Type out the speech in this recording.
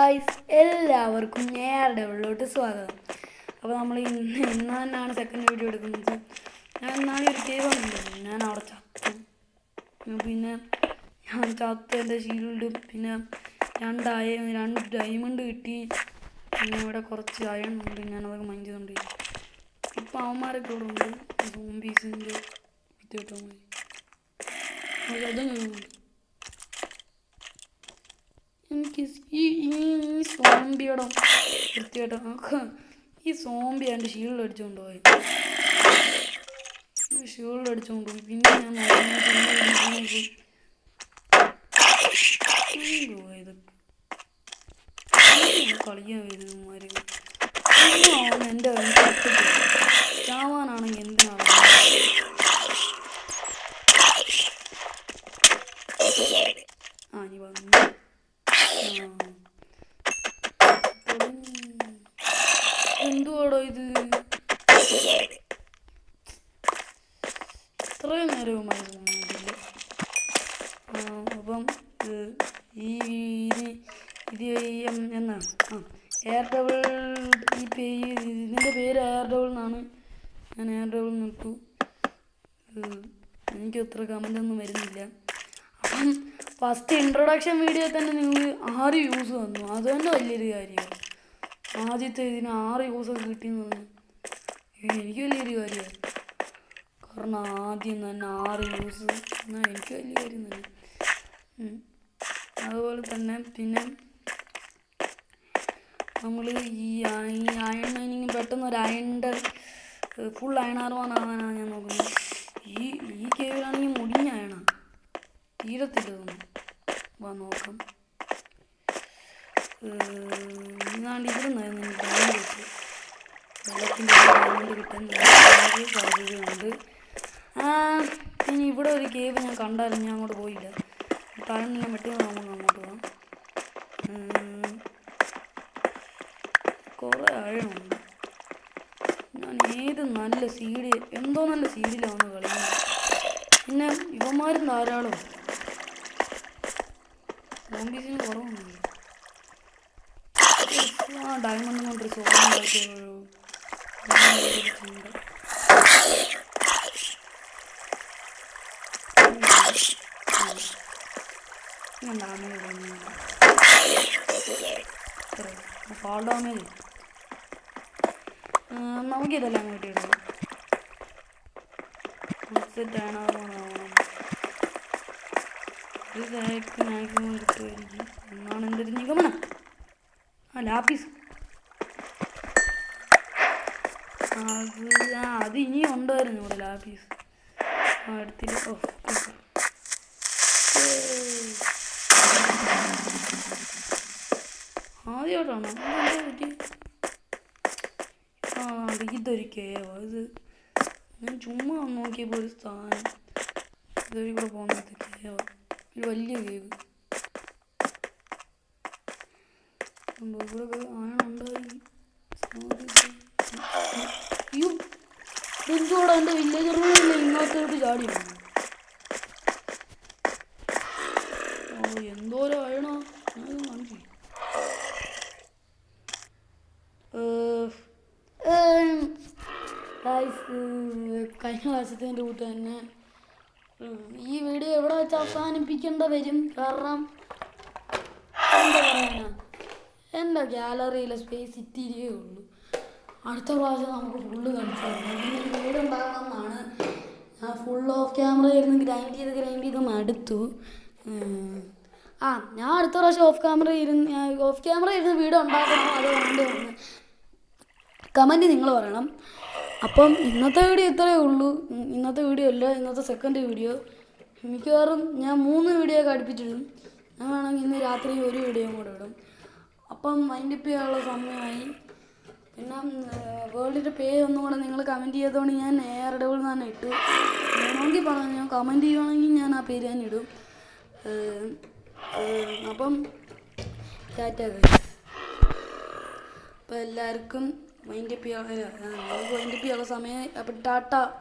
Guys എല്ലാവർക്കും നേരുടെ ഉള്ളോട്ട് സ്വാഗതം. അപ്പോൾ നമ്മൾ ഇന്ന് തന്നെയാണ് സെക്കൻഡ് വീഡിയോ എടുക്കുന്നത്. ഞാൻ എന്നാലും ഒരു കേവ് വന്നിട്ടുണ്ടായിരുന്നു, ഞാൻ അവിടെ ചത്തു. പിന്നെ ഞാൻ ചത്ത് എൻ്റെ ഷീൽഡും പിന്നെ രണ്ട് ഡയമണ്ട് കിട്ടി. പിന്നെ ഇവിടെ കുറച്ച് അയൺ ഉണ്ട്, ഞാനതൊക്കെ മൈൻഡ് ചെയ്തുകൊണ്ടിരിക്കും. ഇപ്പം അവന്മാരൊക്കെ ഇവിടെ ഉണ്ട്, സോംബീസിൻ്റെ വിത്തിട്ടോ മതി അതും എനിക്ക് ഈ സോംബിയുടെ വൃത്തിയായിട്ട് നോക്കാം. ഈ സോംബി എൻ്റെ ഷീൽഡ് അടിച്ചുകൊണ്ട് പോയി, പിന്നെ ഞാൻ കളിക്കാൻ വരുന്നമാര് എൻ്റെ ചാവാനാണെങ്കിൽ എന്തിനാണ് നീ വന്നു. എന്തുവാടോ ഇത്, ഇത്രയും നേരവും മനസ്സിലാകുന്നില്ല. അപ്പം എന്നാണ് എയർ ഡബിൾ, ഇതിൻ്റെ പേര് എയർ ഡബിൾ എന്നാണ്. ഞാൻ എയർ ഡബിൾ നിട്ടു. എനിക്ക് അത്ര കമൻ്റ് ഒന്നും വരുന്നില്ല. അപ്പം ഫസ്റ്റ് ഇൻട്രൊഡക്ഷൻ വീഡിയോ തന്നെ നിങ്ങൾ 6 വ്യൂസ് വന്നു, അത് തന്നെ വലിയൊരു കാര്യമാണ്. ആദ്യത്തെ ഇതിന് 6 വ്യൂസൊക്കെ കിട്ടിയെന്ന് പറഞ്ഞു, എനിക്ക് വലിയൊരു കാര്യമാണ്. കാരണം ആദ്യം തന്നെ 6 വ്യൂസ് എന്നാൽ എനിക്ക് വലിയ കാര്യം തന്നെ. അതുപോലെ തന്നെ പിന്നെ നമ്മൾ ഈ അയൺ മൈനിങ് പെട്ടെന്ന് ഒരു അയണിൻ്റെ ഫുൾ അയണാർമാനാകാനാണ് ഞാൻ നോക്കുന്നത്. ഈ കേവിലാണെങ്കിൽ മുടിഞ്ഞ അയണാണ്, തീരത്തില്ല തോന്നുന്നു. വാ നോക്കാം. ഇന്നാണ്ട് ഇവിടെ നിന്നായിരുന്നു ഡയമണ്ട് കിട്ടും, വെള്ളത്തിൻ്റെ ഡയമണ്ട് കിട്ടാൻ സാധ്യതയുണ്ട്. ഇനി ഇവിടെ ഒരു കേവ് ഞാൻ കണ്ടായിരുന്നു, ഞാൻ അങ്ങോട്ട് പോയില്ല. കാരണം ഞാൻ വെട്ടുന്ന നമുക്ക് അങ്ങോട്ട് പോകാം. കുറേ ആഴമുണ്ട്. ഞാൻ ഏത് നല്ല സീഡ്, എന്തോ നല്ല സീഡിലാണ് കളിക്കുന്നത്. പിന്നെ ഇവന്മാരും ധാരാളം, സോംബീസിന് കുറവൊന്നുമില്ല. ഡയമണ്ട് കൊണ്ടൊരു സോളം ഉണ്ടാക്കിയുള്ളൂ. ഫാൾ ഡാമേജ് നമുക്കിതെല്ലാം കിട്ടിയിടും. സെറ്റാണ് മാക്സിമം കിട്ടുമായിരിക്കും എന്നാണ് എൻ്റെ ഒരു നിഗമനം. ലാപ്പീസ് അത് ഇനിയും ഉണ്ടായിരുന്നു ഇവിടെ ലാപ്പീസ്. എടുത്തില്ല. ആദ്യമായിട്ടാണ് പറ്റി. ഇതൊരു കേവ, ഇത് ഞാൻ ചുമ്മാ നോക്കിയപ്പോൾ ഒരു സ്ഥാനം ഇതൊരു കൂടെ പോകുന്നത് കേവ, ഒരു വലിയ കേവ്. ഇവിടെ ആണുണ്ടായി. അയ്യോ എന്തുകൂടെ എൻ്റെ വില്ലേജറിനില്ല ഇങ്ങോട്ടോട്ട് ചാടി വന്നു. എന്തോരം ആയണോ ഞാനത് കാണിച്ചു. കഴിഞ്ഞ വർഷത്തിൻ്റെ കൂട്ട് തന്നെ ഈ വീഡിയോ എവിടെ വെച്ച് അവസാനിപ്പിക്കേണ്ട വരും. കാരണം എന്താ പറയാനാ, എൻ്റെ ഗ്യാലറിയിലെ സ്പേസ് ഇത്തിരിയേ ഉള്ളൂ. അടുത്ത പ്രാവശ്യം നമുക്ക് ഫുള്ള് കളിച്ചു വീട് ഉണ്ടാകണമെന്നാണ്. ഞാൻ ഫുൾ ഓഫ് ക്യാമറ ഇരുന്ന് ഗ്രൈൻഡ് ചെയ്ത് മടുത്തു. ഞാൻ അടുത്ത പ്രാവശ്യം ഓഫ് ക്യാമറ ഇരുന്ന് വീഡിയോ ഉണ്ടാക്കണം. അതുകൊണ്ട് കമൻറ്റ് നിങ്ങൾ പറയണം. അപ്പം ഇന്നത്തെ വീഡിയോ ഇത്രയേ ഉള്ളൂ. ഇന്നത്തെ വീഡിയോ അല്ല, ഇന്നത്തെ സെക്കൻഡ് വീഡിയോ. മിക്കവാറും ഞാൻ 3 വീഡിയോ ഒക്കെ അടുപ്പിച്ചിടും. ഞാൻ വേണമെങ്കിൽ ഇന്ന് രാത്രി ഒരു വീഡിയോ കൂടെ ഇടും. അപ്പം വൈൻഡപ്പ് ചെയ്യാനുള്ള സമയമായി. പിന്നെ വേൾഡിൻ്റെ പേര് ഒന്നും കൂടെ നിങ്ങൾ കമൻറ്റ് ചെയ്തതുകൊണ്ട് ഞാൻ എയർ ഡബിൾ തന്നെ ഇട്ടു. വേണമെങ്കിൽ പറഞ്ഞു, ഞാൻ കമൻറ്റ് ചെയ്യുവാണെങ്കിൽ ഞാൻ ആ പേര് തന്നെ ഇടും. അപ്പം ടാറ്റ ഗൈസ്. അപ്പോൾ എല്ലാവർക്കും വൈൻഡപ്പ് ചെയ്യാനുള്ള സമയം. അപ്പം ടാറ്റ.